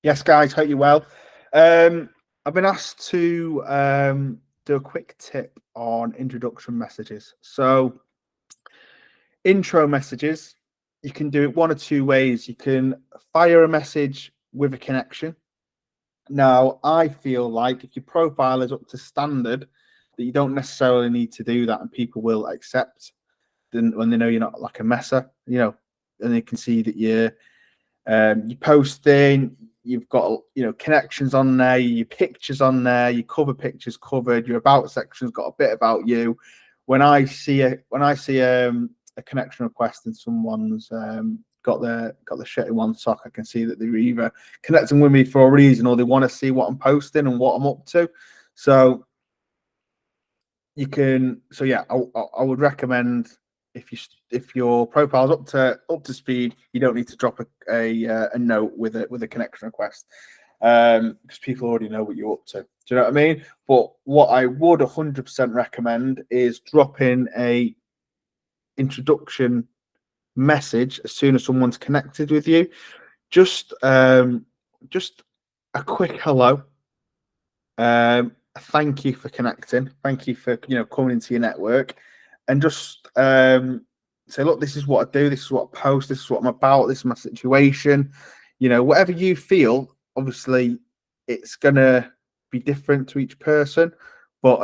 Yes, guys, hope you're well. I've been asked to do a quick tip on introduction messages. So, intro messages, you can do it one or two ways. You can fire a message with a connection. Now, I feel like if your profile is up to standard, that you don't necessarily need to do that, and people will accept when they know you're not like a messer, and they can see that you're posting, you've got connections on there, your pictures on there, your cover pictures covered, your about section's got a bit about you. When I see a connection request and someone's got the shit in one sock, I can see that they're either connecting with me for a reason or they want to see what I'm posting and what I'm up to. So you can, so yeah, I would recommend if your profile's up to speed, you don't need to drop a note with a connection request, because people already know what you're up to. Do you know what I mean? But what I would 100% recommend is dropping a introduction message as soon as someone's connected with you. Just a quick hello. Thank you for connecting. Thank you for coming into your network, and just say, look, this is what I do. This is what I post. This is what I'm about. This is my situation. Whatever you feel. Obviously, it's gonna be different to each person, but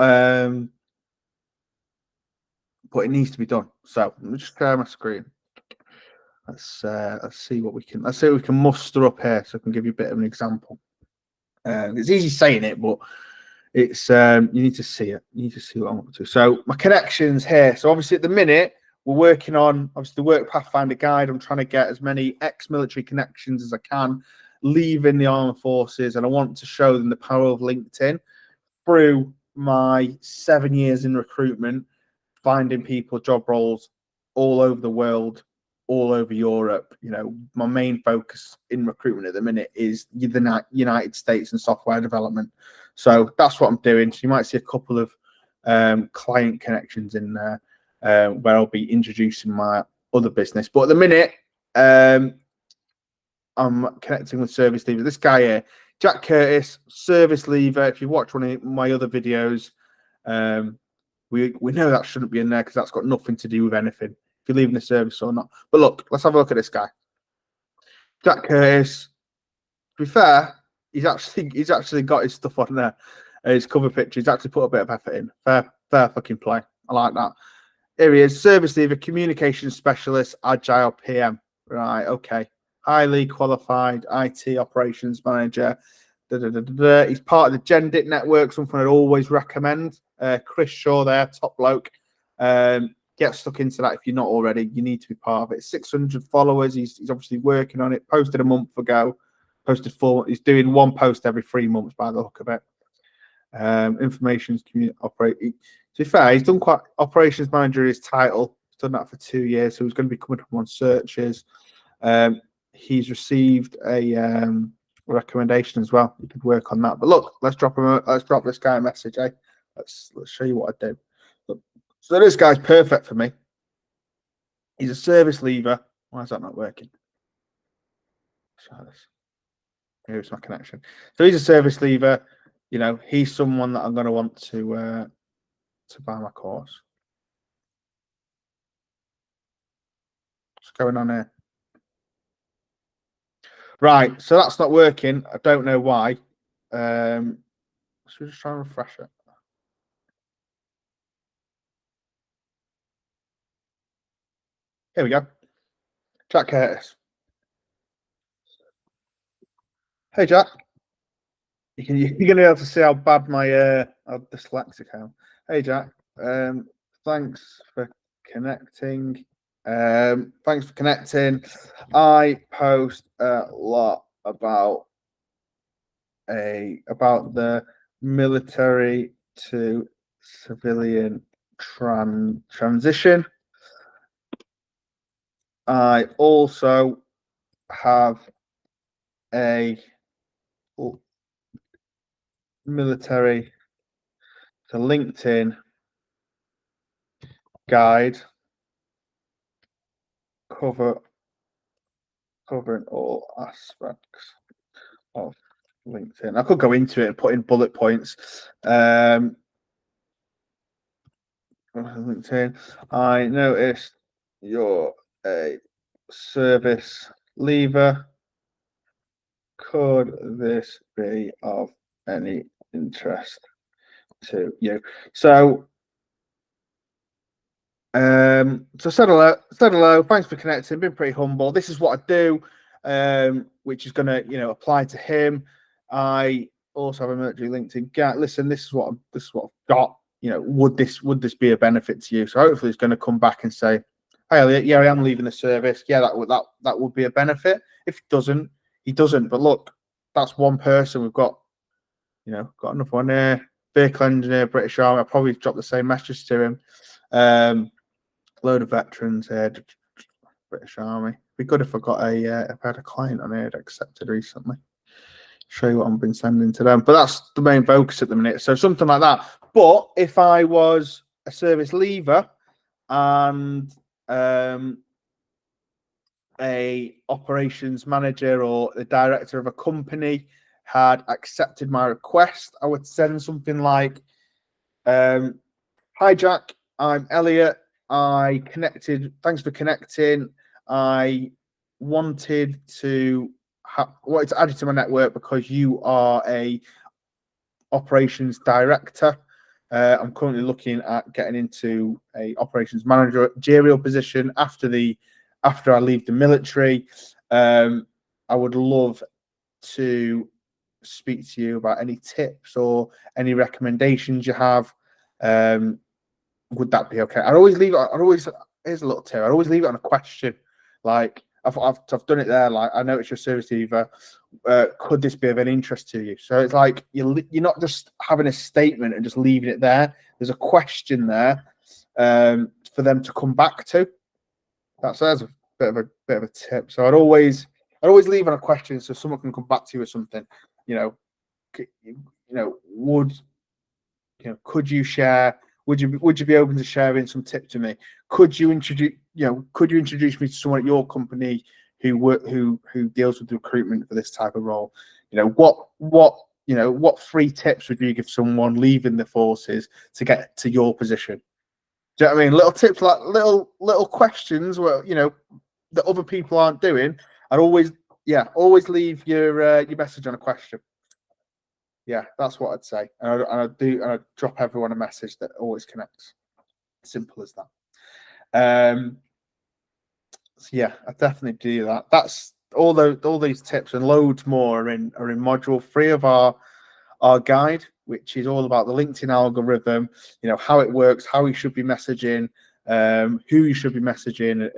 it needs to be done. So let me just share my screen. Let's see what we can. Let's see what we can muster up here, so I can give you a bit of an example. It's easy saying it, but it's you need to see it. You need to see what I'm up to. So my connections here. So obviously at the minute we're working on obviously the Work Pathfinder guide. I'm trying to get as many ex-military connections as I can, leaving the armed forces, and I want to show them the power of LinkedIn through my 7 years in recruitment, finding people job roles all over the world, all over Europe. My main focus in recruitment at the minute is the United States and software development. So that's what I'm doing. So you might see a couple of client connections in there where I'll be introducing my other business. But at the minute, I'm connecting with service leaver. This guy here, Jack Curtis, service leaver. If you watch one of my other videos, we know that shouldn't be in there because that's got nothing to do with anything, if you're leaving the service or not. But look, let's have a look at this guy. Jack Curtis, to be fair, he's actually got his stuff on there. His cover picture, he's actually put a bit of effort in. Fair fucking play. I like that. Here he is, service leaver, communications specialist, agile PM. Right, okay. Highly qualified IT operations manager. He's part of the Gendit network, something I'd always recommend. Chris Shaw there, top bloke. Get stuck into that if you're not already. You need to be part of it. 600 followers. He's obviously working on it. Posted a month ago. Posted 4. He's doing one post every 3 months by the look of it. Information community operate. To be fair, he's done quite operations manager his title. He's done that for 2 years, so he's going to be coming up on searches. He's received a recommendation as well. You could work on that. But look, let's drop this guy a message, eh? Let's show you what I do. Look, so this guy's perfect for me. He's a service leaver. Why is that not working? Here's my connection. So he's a service leaver. He's someone that I'm going to want to buy my course. What's going on here? Right, so that's not working. I don't know why. So we're just trying to refresh it. Here we go. Jack Curtis. Hey, Jack. You're going to be able to see how bad my dyslexic I am. Hey, Jack. Thanks for connecting. I post a lot about the military to civilian transition. I also have a military to LinkedIn guide covering all aspects of LinkedIn. I could go into it and put in bullet points. LinkedIn. I noticed you're a service leaver. Could this be of any interest to you? So, said hello. Thanks for connecting. Been pretty humble. This is what I do, which is going to, apply to him. I also have a military LinkedIn. Listen, this is what I've got. Would this be a benefit to you? So hopefully, it's going to come back and say, "Hey, Elliot, yeah, I am leaving the service. Yeah, that would be a benefit. If it doesn't, he doesn't. But look, that's one person. We've got, got another one there. Vehicle engineer, British Army. I'll probably drop the same message to him. Load of veterans here, British Army. Be good if I got if I had a client on here that accepted recently. Show you what I've been sending to them. But that's the main focus at the minute. So something like that. But if I was a service leaver and a operations manager or the director of a company had accepted my request, I would send something like, "Hi Jack, I'm Elliot. I connected. Thanks for connecting. I wanted to add you to my network because you are a operations director. I'm currently looking at getting into a operations managerial position after I leave the military. I would love to speak to you about any tips or any recommendations you have. Would that be okay?" Here's a little tip. I'd always leave it on a question. Like I've done it there. Like, I know it's your service leaver. Could this be of any interest to you? So it's like you're not just having a statement and just leaving it there. There's a question there for them to come back to. That's a bit of a tip. So I'd always leave on a question so someone can come back to you with something. Could you share? Would you be open to sharing some tips to me? Could you introduce me to someone at your company who deals with recruitment for this type of role? What 3 tips would you give someone leaving the forces to get to your position? Do you know what I mean? Little tips, like little questions where that other people aren't doing. I'd always leave your message on a question. Yeah, that's what I'd say. And I drop everyone a message that always connects. Simple as that. So yeah, I definitely do that. That's all these tips and loads more are in module 3 of our guide, which is all about the LinkedIn algorithm, how it works, how you should be messaging, who you should be messaging,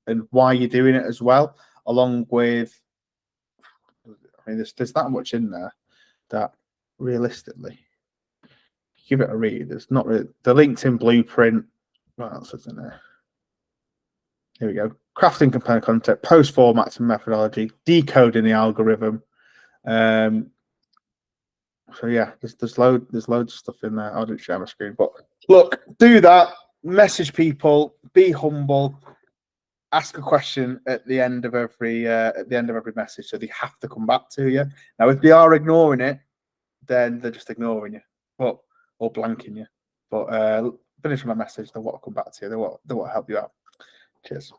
and why you're doing it as well, along with, I mean, there's that much in there that realistically, give it a read. There's not really the LinkedIn blueprint. What else is in there? Here we go. Crafting compelling content, post formats and methodology, decoding the algorithm. So yeah, there's loads of stuff in there. I didn't share my screen, but look, do that. Message people. Be humble. Ask a question at the end of every message, so they have to come back to you. Now, if they are ignoring it, then they're just ignoring you, or blanking you. But finish my message. They want to come back to you. They want to help you out. Cheers.